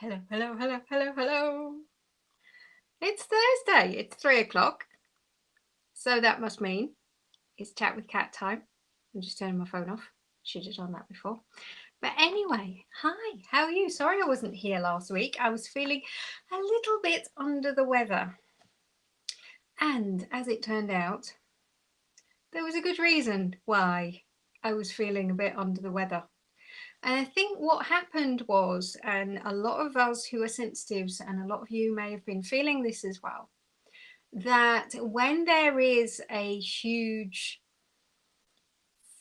Hello, hello, hello, hello, hello. It's Thursday. It's 3 o'clock. So that must mean it's chat with cat time. I'm just turning my phone off. Should have done that before. But anyway, hi, how are you? Sorry I wasn't here last week. I was feeling a little bit under the weather. And as it turned out, there was a good reason why I was feeling a bit under the weather. And I think what happened was, and a lot of us who are sensitives, and a lot of you may have been feeling this as well, that when there is a huge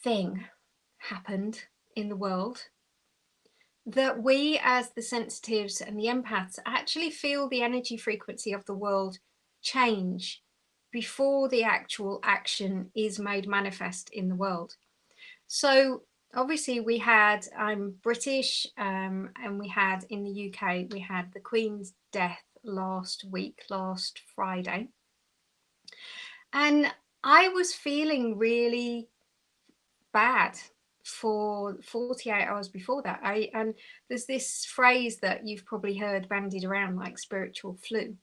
thing happened in the world, that we as the sensitives and the empaths actually feel the energy frequency of the world change before the actual action is made manifest in the world. So obviously we had, I'm British, and we had in the UK, we had the Queen's death last Friday. And I was feeling really bad for 48 hours before that. And there's this phrase that you've probably heard bandied around, like spiritual flu,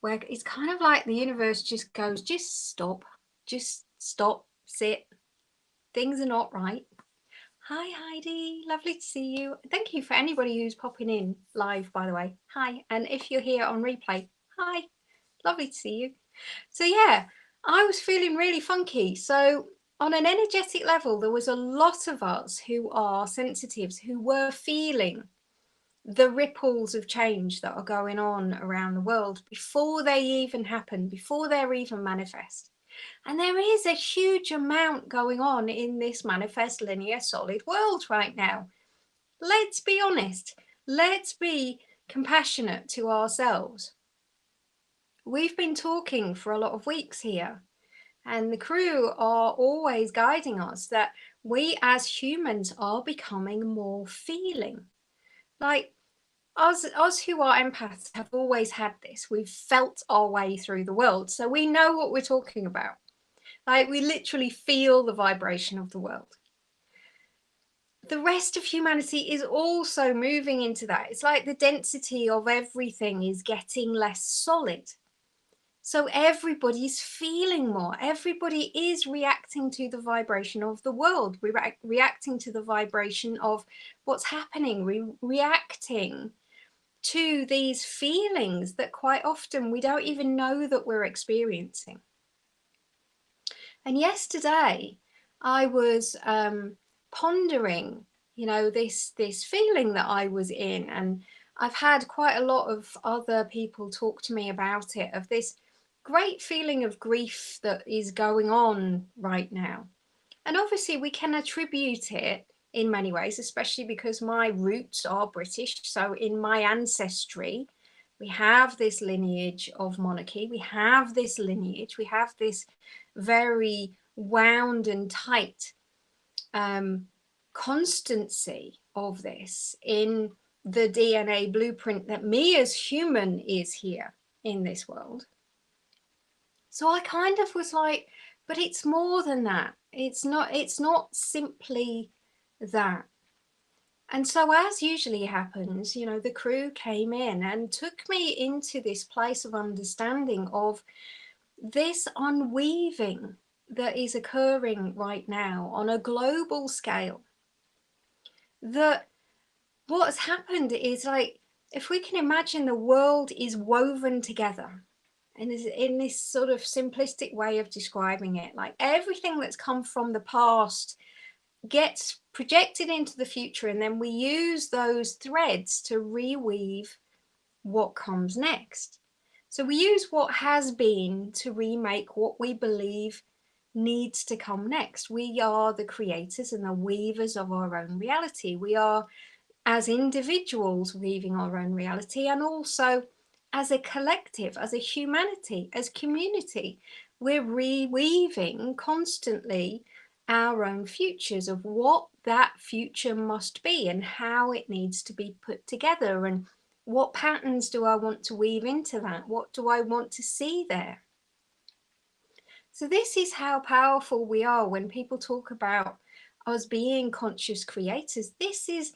where it's kind of like the universe just goes, just stop, sit. Things are not right. Hi Heidi, lovely to see you. Thank you for anybody who's popping in live, by the way. Hi, and if you're here on replay, hi, lovely to see you. So yeah, I was feeling really funky. So on an energetic level, there was a lot of us who are sensitives who were feeling the ripples of change that are going on around the world before they even happen, before they're even manifest. And there is a huge amount going on in this manifest linear solid world right now. Let's be honest. Let's be compassionate to ourselves. We've been talking for a lot of weeks here, and the crew are always guiding us that we as humans are becoming more feeling. Like us who are empaths have always had this. We've felt our way through the world, so we know what we're talking about. Like we literally feel the vibration of the world. The rest of humanity is also moving into that. It's like the density of everything is getting less solid. So everybody's feeling more. Everybody is reacting to the vibration of the world. We're reacting to the vibration of what's happening. We're reacting to these feelings that quite often we don't even know that we're experiencing. And yesterday I was pondering, this feeling that I was in, and I've had quite a lot of other people talk to me about it, of this great feeling of grief that is going on right now. And obviously we can attribute it in many ways, especially because my roots are British. So in my ancestry, we have this lineage of monarchy. We have this lineage. We have this very wound and tight constancy of this in the DNA blueprint that me as human is here in this world. So I kind of was like, but it's more than that. It's not simply that. And so as usually happens, the crew came in and took me into this place of understanding of this unweaving that is occurring right now on a global scale. That what's happened is, like, if we can imagine the world is woven together, and in this sort of simplistic way of describing it, like everything that's come from the past gets projected into the future, and then we use those threads to reweave what comes next. So we use what has been to remake what we believe needs to come next. We are the creators and the weavers of our own reality. We are, as individuals, weaving our own reality, and also as a collective, as a humanity, as community, we're reweaving constantly our own futures of what that future must be and how it needs to be put together, and what patterns do I want to weave into that? What do I want to see there? So this is how powerful we are when people talk about us being conscious creators. This is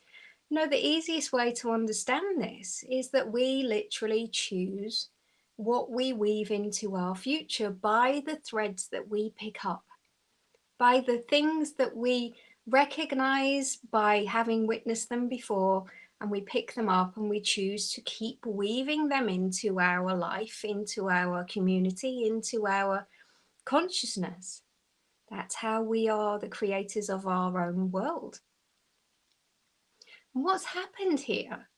No, the easiest way to understand this is that we literally choose what we weave into our future by the threads that we pick up, by the things that we recognize by having witnessed them before, and we pick them up and we choose to keep weaving them into our life, into our community, into our consciousness. That's how we are the creators of our own world. And what's happened here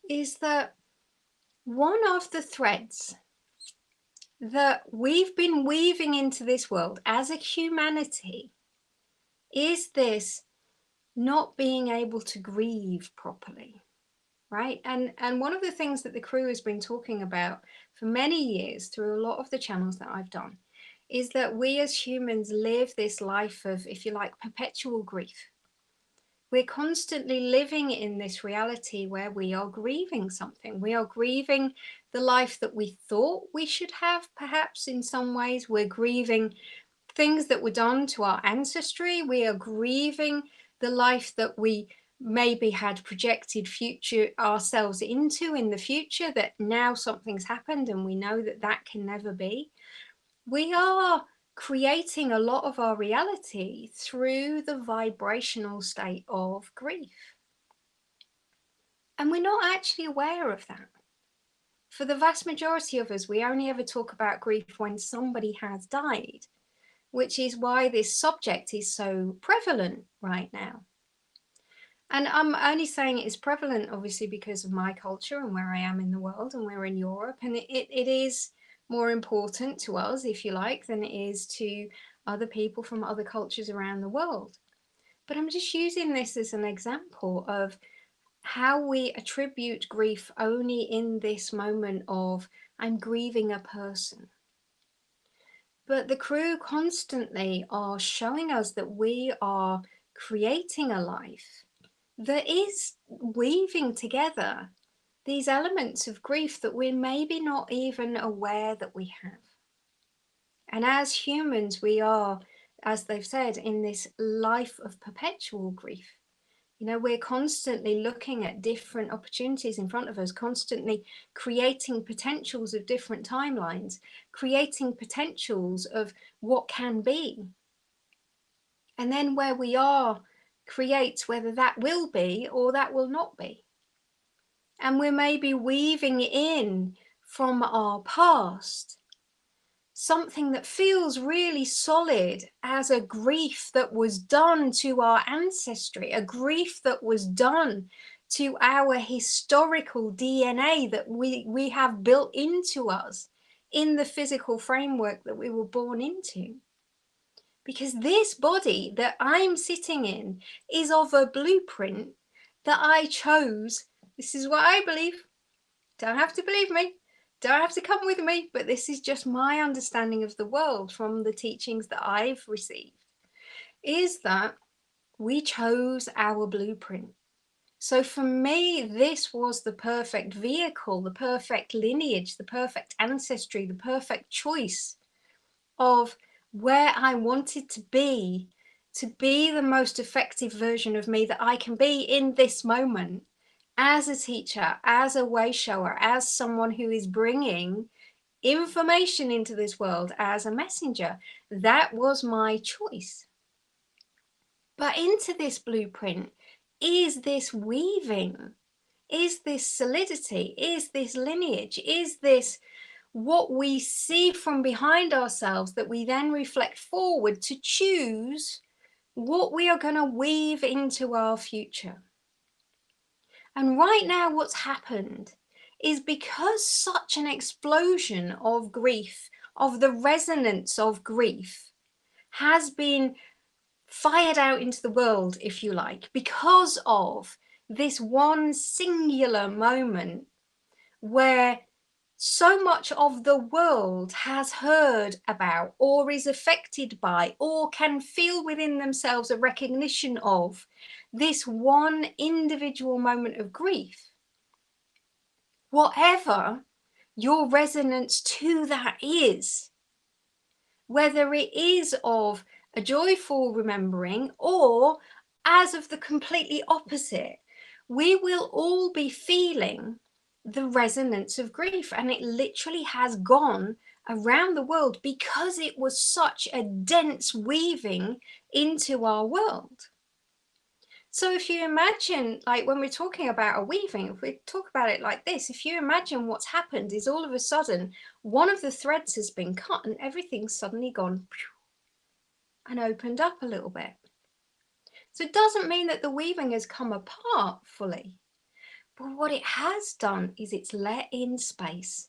is that one of the threads that we've been weaving into this world as a humanity is this not being able to grieve properly, right? And one of the things that the crew has been talking about for many years through a lot of the channels that I've done is that we as humans live this life of, if you like, perpetual grief. We're constantly living in this reality where we are grieving something. We are grieving the life that we thought we should have, perhaps in some ways. We're grieving things that were done to our ancestry. We are grieving the life that we maybe had projected future ourselves into in the future, that now something's happened and we know that that can never be. We are creating a lot of our reality through the vibrational state of grief. And we're not actually aware of that. For the vast majority of us, we only ever talk about grief when somebody has died, which is why this subject is so prevalent right now. And I'm only saying it is prevalent, obviously, because of my culture and where I am in the world, and we're in Europe. And it is more important to us, if you like, than it is to other people from other cultures around the world. But I'm just using this as an example of how we attribute grief only in this moment of, I'm grieving a person. But the crew constantly are showing us that we are creating a life that is weaving together these elements of grief that we're maybe not even aware that we have. And as humans, we are, as they've said, in this life of perpetual grief. You know, we're constantly looking at different opportunities in front of us, constantly creating potentials of different timelines, creating potentials of what can be. And then where we are creates whether that will be or that will not be. And we're maybe weaving in from our past something that feels really solid as a grief that was done to our ancestry, a grief that was done to our historical DNA that we have built into us in the physical framework that we were born into. Because this body that I'm sitting in is of a blueprint that I chose. This is what I believe. Don't have to believe me. Don't have to come with me. But this is just my understanding of the world from the teachings that I've received. Is that we chose our blueprint. So for me, this was the perfect vehicle, the perfect lineage, the perfect ancestry, the perfect choice of where I wanted to be the most effective version of me that I can be in this moment, as a teacher, as a way shower, as someone who is bringing information into this world as a messenger. That was my choice. But into this blueprint is this weaving, is this solidity, is this lineage, is this what we see from behind ourselves that we then reflect forward to choose what we are going to weave into our future. And right now what's happened is because such an explosion of grief, of the resonance of grief, has been fired out into the world, if you like, because of this one singular moment where so much of the world has heard about or is affected by or can feel within themselves a recognition of this one individual moment of grief. Whatever your resonance to that is, whether it is of a joyful remembering or as of the completely opposite, we will all be feeling the resonance of grief, and it literally has gone around the world because it was such a dense weaving into our world. So if you imagine, like when we're talking about a weaving, if we talk about it like this, if you imagine what's happened is all of a sudden one of the threads has been cut and everything's suddenly gone and opened up a little bit. So it doesn't mean that the weaving has come apart fully, but what it has done is it's let in space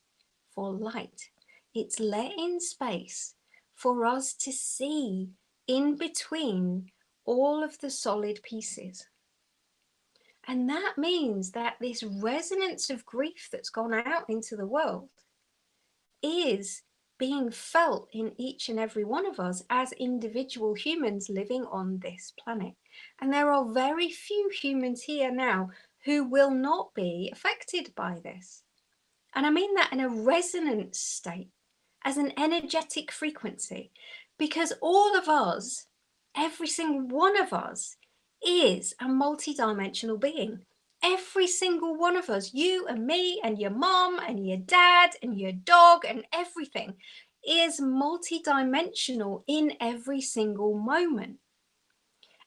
for light. It's let in space for us to see in between all of the solid pieces. And that means that this resonance of grief that's gone out into the world is being felt in each and every one of us as individual humans living on this planet. And there are very few humans here now who will not be affected by this. And I mean that in a resonance state, as an energetic frequency, because all of us, every single one of us, is a multidimensional being. Every single one of us, you and me and your mom and your dad and your dog and everything, is multidimensional in every single moment.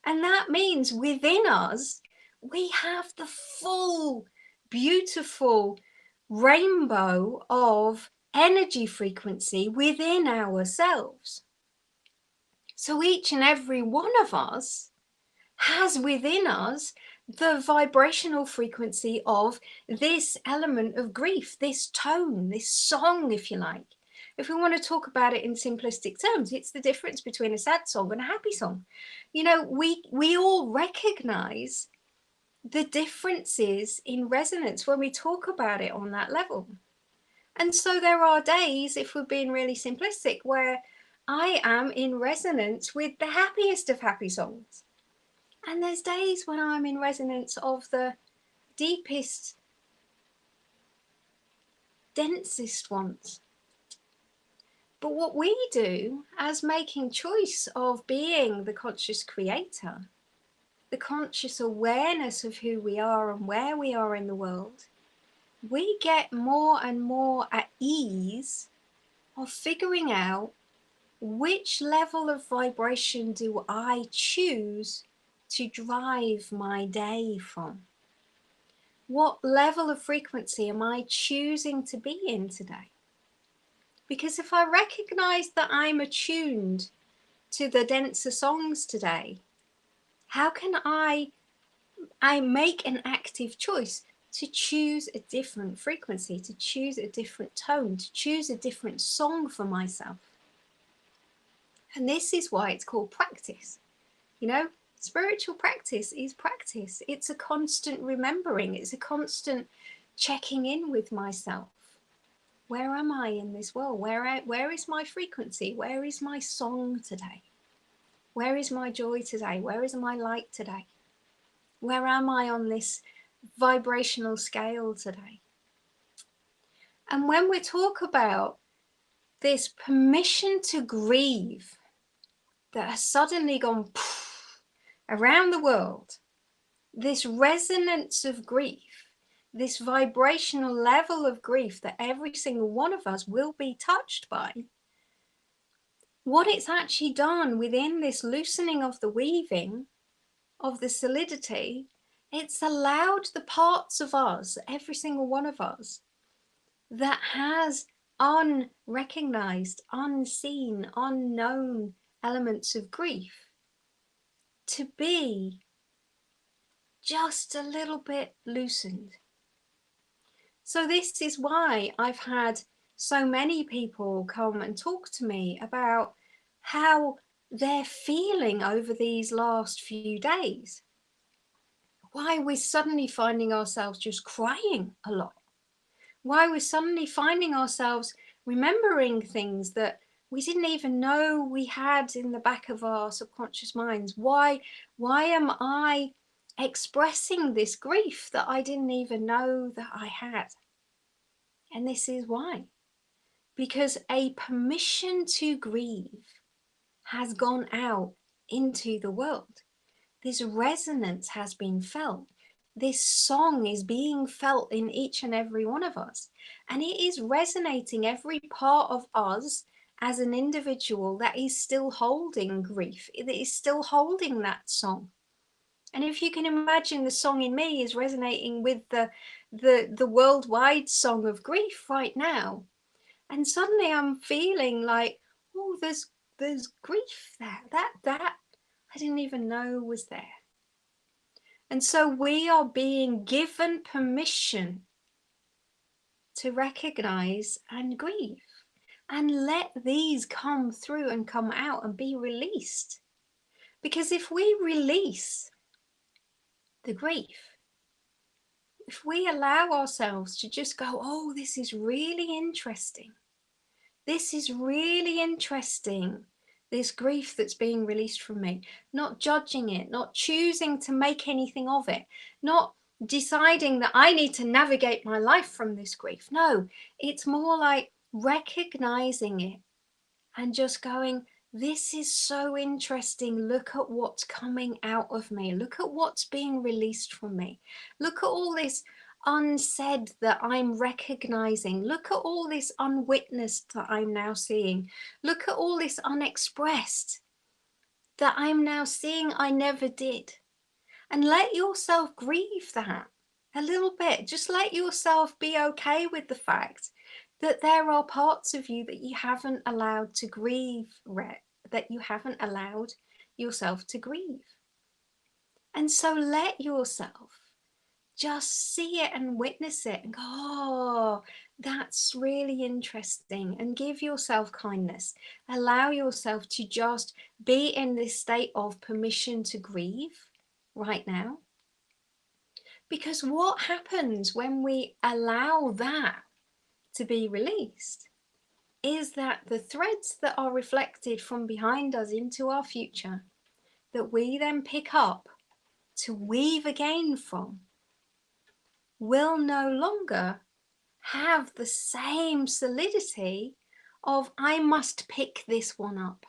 And that means within us, we have the full, beautiful rainbow of energy frequency within ourselves. So each and every one of us has within us the vibrational frequency of this element of grief, this tone, this song, if you like. If we want to talk about it in simplistic terms, it's the difference between a sad song and a happy song. You know, we all recognize the differences in resonance when we talk about it on that level. And so there are days, if we're being really simplistic, where I am in resonance with the happiest of happy songs. And there's days when I'm in resonance of the deepest, densest ones. But what we do as making choice of being the conscious creator, the conscious awareness of who we are and where we are in the world, we get more and more at ease of figuring out which level of vibration do I choose to drive my day from? What level of frequency am I choosing to be in today? Because if I recognize that I'm attuned to the denser songs today, how can I make an active choice to choose a different frequency, to choose a different tone, to choose a different song for myself? And this is why it's called practice. You know, spiritual practice is practice. It's a constant remembering. It's a constant checking in with myself. Where am I in this world? Where is my frequency? Where is my song today? Where is my joy today? Where is my light today? Where am I on this vibrational scale today? And when we talk about this permission to grieve that has suddenly gone around the world, this resonance of grief, this vibrational level of grief that every single one of us will be touched by, what it's actually done within this loosening of the weaving, of the solidity, it's allowed the parts of us, every single one of us, that has unrecognized, unseen, unknown elements of grief to be just a little bit loosened. So this is why I've had so many people come and talk to me about how they're feeling over these last few days. Why we're suddenly finding ourselves just crying a lot. Why we're suddenly finding ourselves remembering things that we didn't even know we had in the back of our subconscious minds. Why am I expressing this grief that I didn't even know that I had? And this is why. Because a permission to grieve has gone out into the world. This resonance has been felt. this song is being felt in each and every one of us, and it is resonating every part of us as an individual that is still holding grief, that is still holding that song. And if you can imagine, the song in me is resonating with the worldwide song of grief right now, and suddenly I'm feeling like, oh, there's grief there, that I didn't even know was there. And so we are being given permission to recognize and grieve and let these come through and come out and be released. Because if we release the grief, if we allow ourselves to just go, oh, this is really interesting. This is really interesting. This grief that's being released from me, not judging it, not choosing to make anything of it, not deciding that I need to navigate my life from this grief. No, it's more like recognizing it and just going, this is so interesting. Look at what's coming out of me. Look at what's being released from me. Look at all this unsaid that I'm recognizing. Look at all this unwitnessed that I'm now seeing. Look at all this unexpressed that I'm now seeing I never did. And let yourself grieve that a little bit. Just let yourself be okay with the fact that there are parts of you that you haven't allowed to grieve, that you haven't allowed yourself to grieve. And so let yourself just see it and witness it and go, oh, that's really interesting, and give yourself kindness. Allow yourself to just be in this state of permission to grieve right now. Because what happens when we allow that to be released is that the threads that are reflected from behind us into our future, that we then pick up to weave again from, will no longer have the same solidity of I must pick this one up.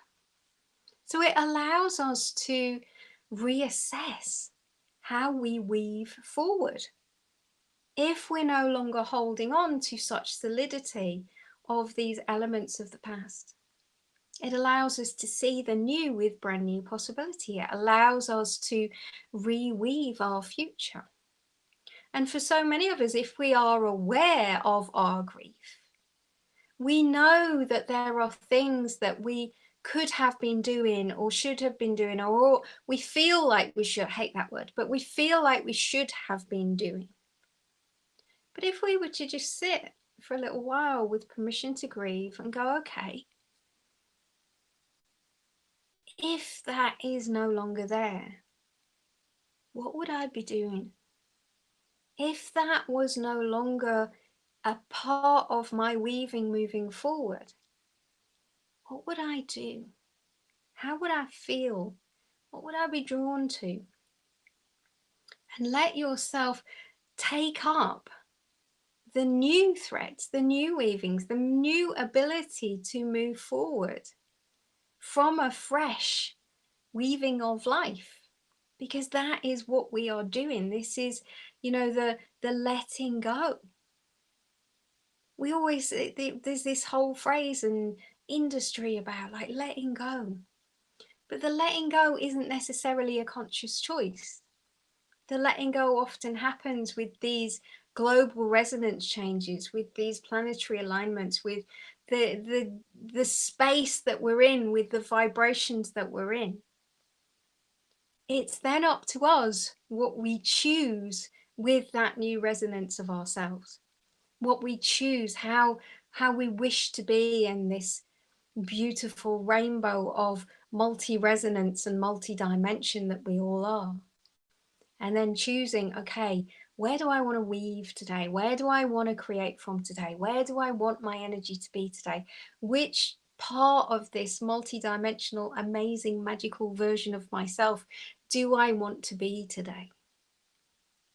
So it allows us to reassess how we weave forward. If we're no longer holding on to such solidity of these elements of the past, it allows us to see the new with brand new possibility. It allows us to reweave our future. And for so many of us, if we are aware of our grief, we know that there are things that we could have been doing or should have been doing, or we feel like we should, I hate that word, but we feel like we should have been doing. But if we were to just sit for a little while with permission to grieve and go, okay, if that is no longer there, what would I be doing? If that was no longer a part of my weaving moving forward, what would I do? How would I feel? What would I be drawn to? And let yourself take up the new threads, the new weavings, the new ability to move forward from a fresh weaving of life, because that is what we are doing. This is, the letting go. We always, there's this whole phrase in industry about like letting go, but the letting go isn't necessarily a conscious choice. The letting go often happens with these global resonance changes, with these planetary alignments, with the space that we're in, with the vibrations that we're in. It's then up to us what we choose with that new resonance of ourselves, what we choose, how we wish to be in this beautiful rainbow of multi-resonance and multi-dimension that we all are. And then choosing, okay, where do I want to weave today? Where do I want to create from today? Where do I want my energy to be today? Which part of this multi-dimensional, amazing, magical version of myself do I want to be today?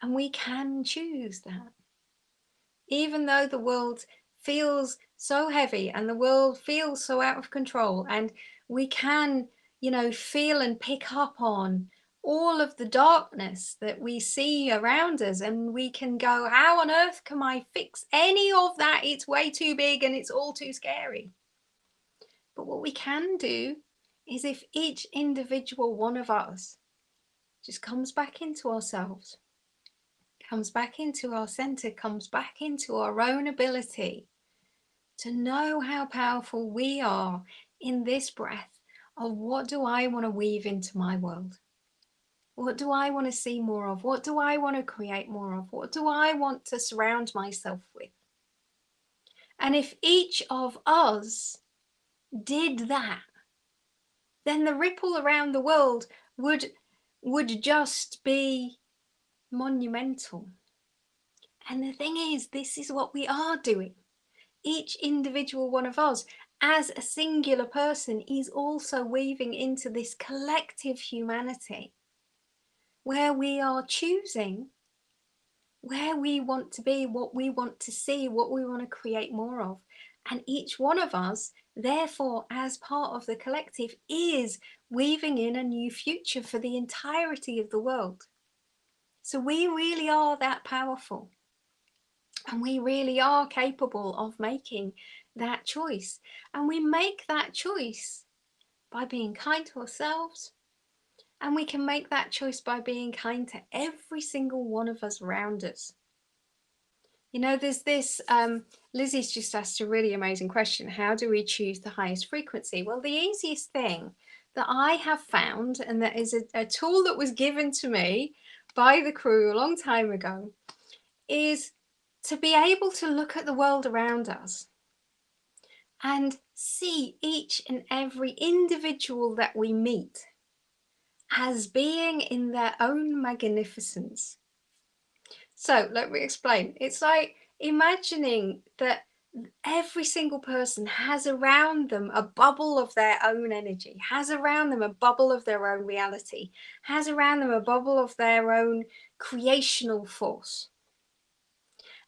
And we can choose that. Even though the world feels so heavy and the world feels so out of control, and we can, feel and pick up on all of the darkness that we see around us, and we can go, how on earth can I fix any of that? It's way too big and it's all too scary. But what we can do is, if each individual one of us just comes back into ourselves, comes back into our center, comes back into our own ability to know how powerful we are in this breath of, what do I want to weave into my world? What do I want to see more of? What do I want to create more of? What do I want to surround myself with? And if each of us did that, then the ripple around the world would just be monumental. And the thing is, this is what we are doing. Each individual one of us, as a singular person, is also weaving into this collective humanity, where we are choosing where we want to be, what we want to see, what we want to create more of. And each one of us, therefore, as part of the collective, is weaving in a new future for the entirety of the world. So we really are that powerful. And we really are capable of making that choice. And we make that choice by being kind to ourselves. And we can make that choice by being kind to every single one of us around us. You know, there's this, Lizzie's just asked a really amazing question. How do we choose the highest frequency? Well, the easiest thing that I have found, and that is a tool that was given to me by the crew a long time ago, is to be able to look at the world around us and see each and every individual that we meet as being in their own magnificence. So let me explain. It's like imagining that every single person has around them a bubble of their own energy, has around them a bubble of their own reality, has around them a bubble of their own creational force.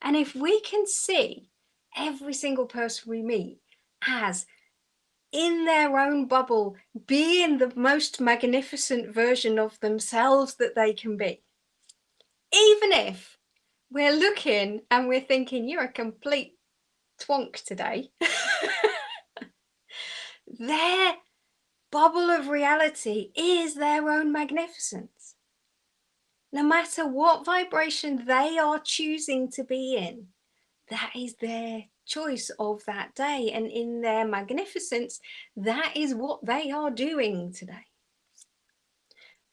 And if we can see every single person we meet as in their own bubble, being the most magnificent version of themselves that they can be, even if we're looking and we're thinking, you're a complete twonk today, their bubble of reality is their own magnificence. No matter what vibration they are choosing to be in, that is their choice of that day. And in their magnificence, that is what they are doing today.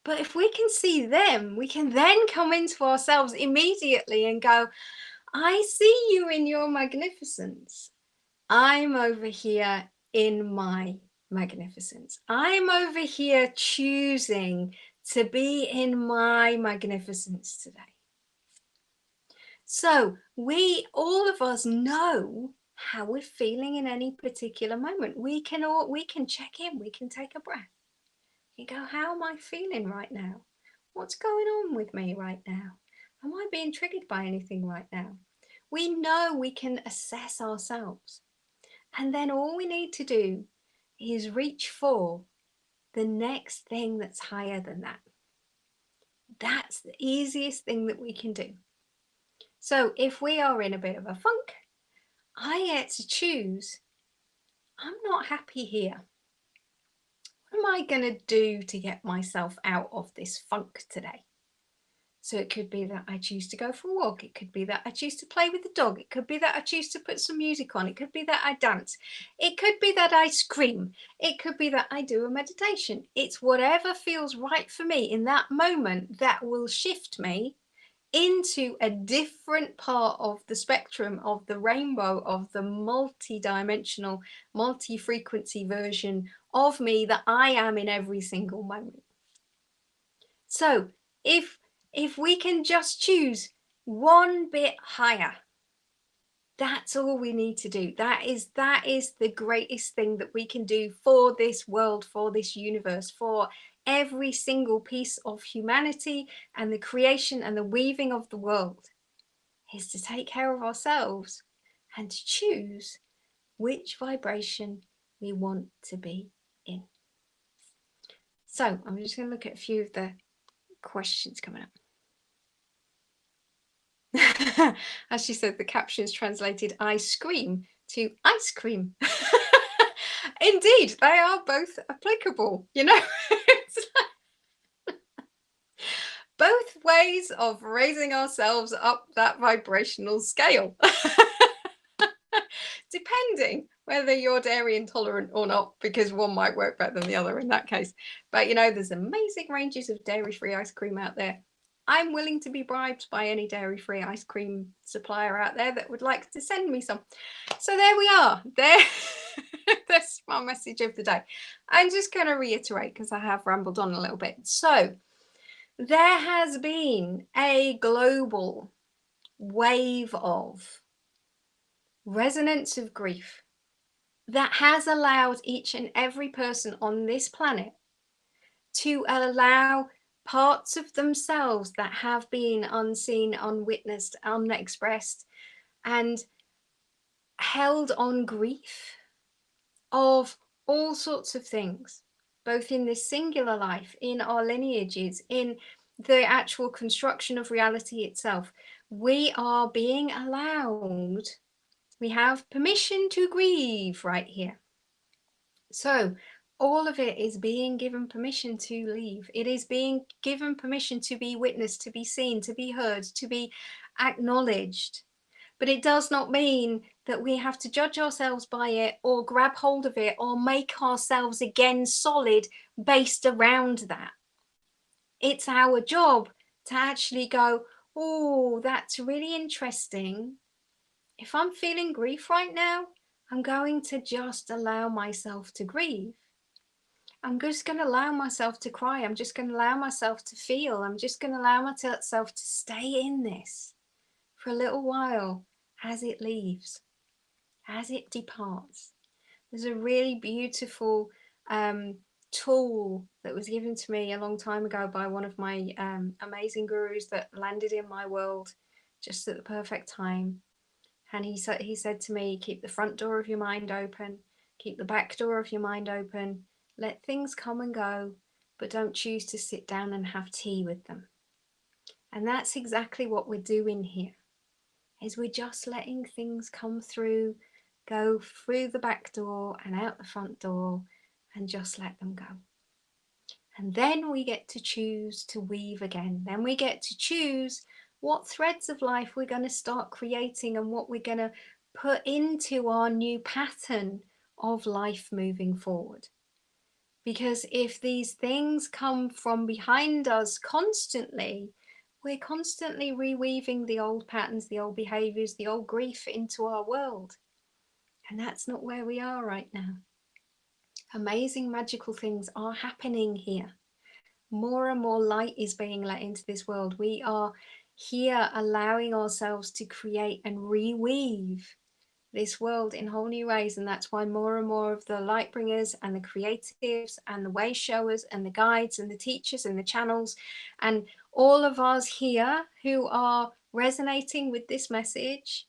But if we can see them, we can then come into ourselves immediately and go, I see you in your magnificence. I'm over here in my magnificence. I'm over here choosing to be in my magnificence today. So we, all of us, know how we're feeling in any particular moment. We can check in, we can take a breath. You go, how am I feeling right now? What's going on with me right now? Am I being triggered by anything right now? We know we can assess ourselves. And then all we need to do is reach for the next thing that's higher than that. That's the easiest thing that we can do. So if we are in a bit of a funk, I get to choose, I'm not happy here. What am I going to do to get myself out of this funk today? So it could be that I choose to go for a walk. It could be that I choose to play with the dog. It could be that I choose to put some music on. It could be that I dance. It could be that I scream. It could be that I do a meditation. It's whatever feels right for me in that moment that will shift me into a different part of the spectrum of the rainbow, of the multi-dimensional, multi-frequency version of me that I am in every single moment. So if we can just choose one bit higher, that's all we need to do. That is the greatest thing that we can do for this world, for this universe, for every single piece of humanity and the creation and the weaving of the world, is to take care of ourselves and to choose which vibration we want to be in. So I'm just going to look at a few of the questions coming up. As she said, the captions translated ice cream to ice cream. Indeed, they are both applicable, you know. It's like both ways of raising ourselves up that vibrational scale. Depending whether you're dairy intolerant or not, because one might work better than the other in that case. But you know, there's amazing ranges of dairy-free ice cream out there. I'm willing to be bribed by any dairy-free ice cream supplier out there that would like to send me some. So there we are. That's my message of the day. I'm just going to reiterate because I have rambled on a little bit. So there has been a global wave of resonance of grief that has allowed each and every person on this planet to allow parts of themselves that have been unseen, unwitnessed, unexpressed, and held on grief of all sorts of things, both in this singular life, in our lineages, in the actual construction of reality itself. We are being allowed, we have permission to grieve right here. So all of it is being given permission to leave. It is being given permission to be witnessed, to be seen, to be heard, to be acknowledged. But it does not mean that we have to judge ourselves by it or grab hold of it or make ourselves again solid based around that. It's our job to actually go, oh, that's really interesting. If I'm feeling grief right now, I'm going to just allow myself to grieve. I'm just going to allow myself to cry. I'm just going to allow myself to feel. I'm just going to allow myself to stay in this for a little while as it leaves, as it departs. There's a really beautiful tool that was given to me a long time ago by one of my amazing gurus that landed in my world just at the perfect time. And he said to me, keep the front door of your mind open, keep the back door of your mind open, let things come and go, but don't choose to sit down and have tea with them. And that's exactly what we're doing here, is we're just letting things come through, go through the back door and out the front door, and just let them go. And then we get to choose to weave again. Then we get to choose what threads of life we're going to start creating and what we're going to put into our new pattern of life moving forward. Because if these things come from behind us constantly, we're constantly reweaving the old patterns, the old behaviors, the old grief into our world. And that's not where we are right now. Amazing, magical things are happening here. More and more light is being let into this world. We are here allowing ourselves to create and reweave this world in whole new ways. And that's why more and more of the light bringers and the creatives and the way showers and the guides and the teachers and the channels and all of us here who are resonating with this message,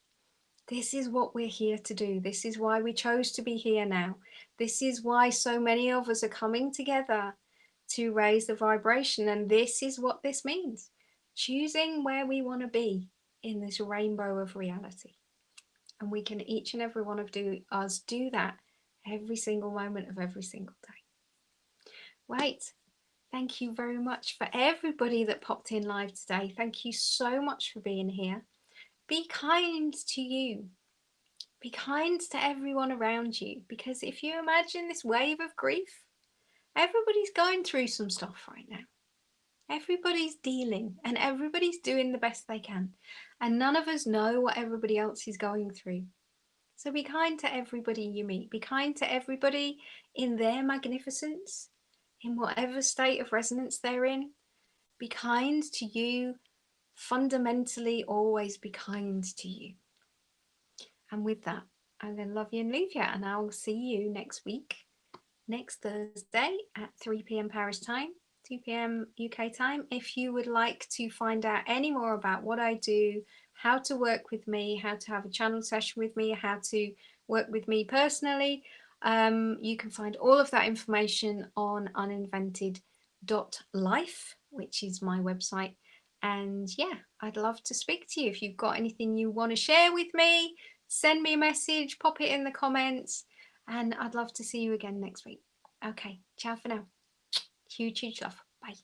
this is what we're here to do. This is why we chose to be here now. This is why so many of us are coming together to raise the vibration. And this is what this means. Choosing where we want to be in this rainbow of reality. And we can, each and every one of us do that every single moment of every single day. Right. Thank you very much for everybody that popped in live today. Thank you so much for being here. Be kind to you. Be kind to everyone around you. Because if you imagine this wave of grief, everybody's going through some stuff right now. Everybody's dealing and everybody's doing the best they can. And none of us know what everybody else is going through. So be kind to everybody you meet. Be kind to everybody in their magnificence, in whatever state of resonance they're in. Be kind to you. Fundamentally, always be kind to you. And with that, I'm going to love you and leave you. And I'll see you next week, next Thursday at 3 p.m. Paris time, 2 p.m. UK time. If you would like to find out any more about what I do, how to work with me, how to have a channel session with me, how to work with me personally, you can find all of that information on uninvented.life. which is my website. And yeah, I'd love to speak to you. If you've got anything you want to share with me, send me a message, pop it in the comments, and I'd love to see you again next week. Okay, ciao for now. Huge love. Bye.